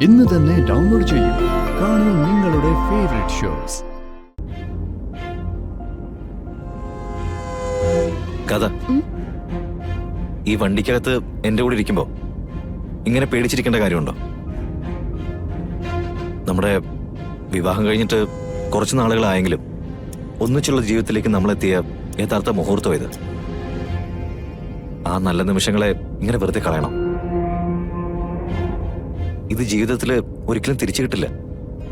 ഇന്ന് തന്നെ ഡൗൺലോഡ് ചെയ്യൂ. കാണൂ നിങ്ങളുടെ ഫേവറേറ്റ് ഷോസ്. കഥ ഈ വണ്ടിക്കകത്ത് എന്റെ കൂടെ ഇരിക്കുമ്പോ ഇങ്ങനെ പേടിച്ചിരിക്കേണ്ട കാര്യമുണ്ടോ? നമ്മുടെ വിവാഹം കഴിഞ്ഞിട്ട് കുറച്ച് നാളുകളായെങ്കിലും ഒന്നിച്ചുള്ള ജീവിതത്തിലേക്ക് നമ്മളെത്തിയ യഥാർത്ഥ മുഹൂർത്തം ഇത്. ആ നല്ല നിമിഷങ്ങളെ ഇങ്ങനെ വെറുതെ കളയണം. ഇത് ജീവിതത്തിൽ ഒരിക്കലും തിരിച്ചു കിട്ടില്ല,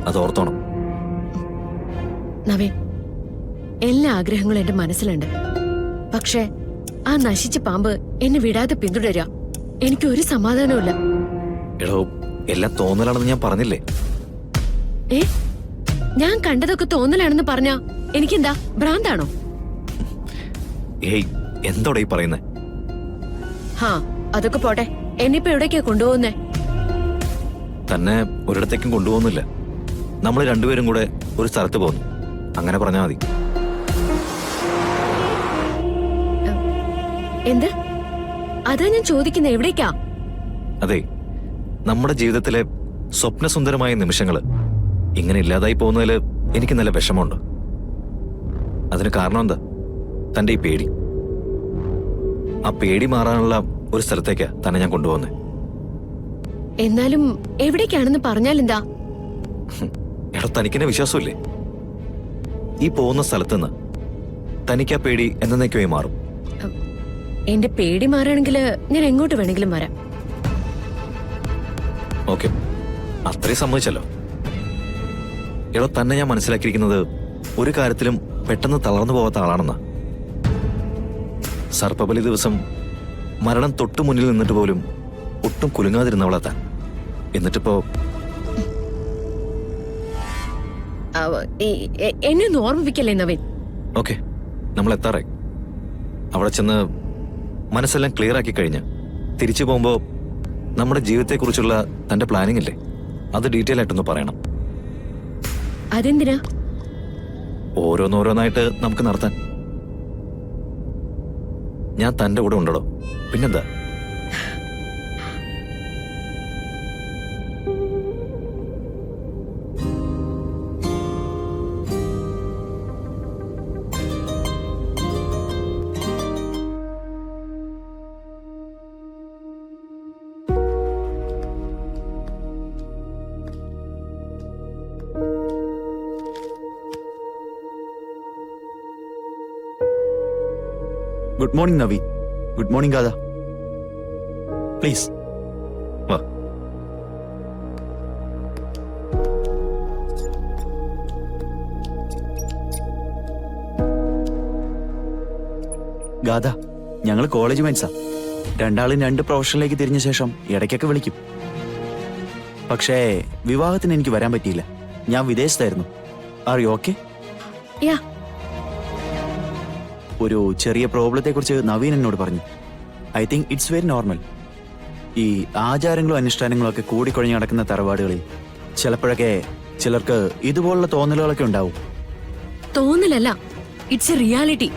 അത് ഓർത്തോണം. നവീൻ, എല്ലാ ആഗ്രഹങ്ങളും എന്റെ മനസ്സിലുണ്ട്. പക്ഷേ ആ നശിച്ച പാമ്പ് എന്നെ വിടാതെ പിന്തുടരുക. എനിക്ക് ഒരു സമാധാനവുമില്ല. എടോ, എല്ലാം തോന്നലാണെന്ന് ഞാൻ പറഞ്ഞില്ലേ? ഞാൻ കണ്ടതൊക്കെ തോന്നലാണെന്ന് പറഞ്ഞാ എനിക്കെന്താ ഭ്രാന്താണോ? ഏയ്, എന്തോടെ ഈ പറയുന്നേ? ഹാ, അതൊക്കെ പോട്ടെ. എന്നിപ്പോ എവിടേക്കാ കൊണ്ടുപോകുന്നേ? തന്നെ ഒരിടത്തേക്കും കൊണ്ടുപോകുന്നില്ല. നമ്മൾ രണ്ടുപേരും കൂടെ ഒരു സ്ഥലത്ത് പോകുന്നു, അങ്ങനെ പറഞ്ഞാൽ മതി. എന്ത്? അതാ ഞാൻ ചോദിക്കുന്നത്, എവിടേക്കാ? അതെ, നമ്മുടെ ജീവിതത്തിലെ സ്വപ്നസുന്ദരമായ നിമിഷങ്ങള് ഇങ്ങനെ ഇല്ലാതായി പോകുന്നതിൽ എനിക്ക് നല്ല വിഷമമുണ്ട്. അതിന് കാരണം എന്താ? തന്റെ ഈ പേടി. ആ പേടി മാറാനുള്ള ഒരു സ്ഥലത്തേക്കാ തന്നെ ഞാൻ കൊണ്ടുപോകുന്നത്. എന്നാലും എവിടേക്കാണെന്ന് പറഞ്ഞാലെന്താ? എടോ, തനിക്കെന്നെ വിശ്വാസമില്ലേ? ഈ പോകുന്ന സ്ഥലത്തുനിന്ന് തനിക്ക് ആ പേടി എന്നേക്കുമായി മാറും. എന്റെ പേടി മാറുകയാണെങ്കിൽ ഞാൻ എങ്ങോട്ട് വേണമെങ്കിലും വരാം. ഓക്കെ, അത്രയും സമ്മതിച്ചല്ലോ. എടോ, തന്നെ ഞാൻ മനസ്സിലാക്കിയിരിക്കുന്നത് ഒരു കാര്യത്തിലും പെട്ടെന്ന് തളർന്നു പോകാത്ത ആളാണെന്നാ. സർപ്പബലി ദിവസം മരണം തൊട്ടു മുന്നിൽ നിന്നിട്ട് പോലും ഒട്ടും കുലുങ്ങാതിരുന്നവളാ താൻ. എന്നിട്ടിപ്പോ എന്നെ ഒന്ന് ഓർമ്മിപ്പിക്കല്ലേ നവീൻ? ഓക്കെ, നമ്മൾ എത്താറായി. അവിടെ ചെന്ന് മനസ്സെല്ലാം ക്ലിയർ ആക്കി കഴിഞ്ഞ് തിരിച്ചു പോകുമ്പോ നമ്മുടെ ജീവിതത്തെക്കുറിച്ചുള്ള തന്റെ പ്ലാനിങ് ഇല്ലേ, അത് ഡീറ്റെയിൽ ആയിട്ടൊന്ന് പറയണം. അതെന്തിനാ? ഓരോന്നോരോന്നായിട്ട് നമുക്ക് നടത്താൻ. ഞാൻ തന്റെ കൂടെ ഉണ്ടോ, പിന്നെന്താ? Good morning Navi. Good morning Gada. Please വാ. ഗാദ, ഞങ്ങൾ കോളേജ് മേറ്റ്സാ. രണ്ടാളും രണ്ട് പ്രൊഫഷനിലേക്ക് തിരിഞ്ഞ ശേഷം ഇടയ്ക്കൊക്കെ വിളിക്കും. പക്ഷേ വിവാഹത്തിന് എനിക്ക് വരാൻ പറ്റിയില്ല. ഞാൻ വിദേശത്തായിരുന്നു. Are you okay? യാ. ഒരു ചെറിയ പ്രോബ്ലത്തെ കുറിച്ച് നവീൻ എന്നോട് പറഞ്ഞു. I think it's very normal. ഈ ആചാരങ്ങളും അനുഷ്ഠാനങ്ങളും ഒക്കെ കൂടിക്കൊഴിഞ്ഞ് നടക്കുന്ന തറവാടുകളിൽ ചിലപ്പോഴൊക്കെ ചിലർക്ക് ഇതുപോലുള്ള തോന്നലുകളൊക്കെ ഉണ്ടാവും. തോന്നലല്ല, ഇറ്റ്സ് എ റിയാലിറ്റി.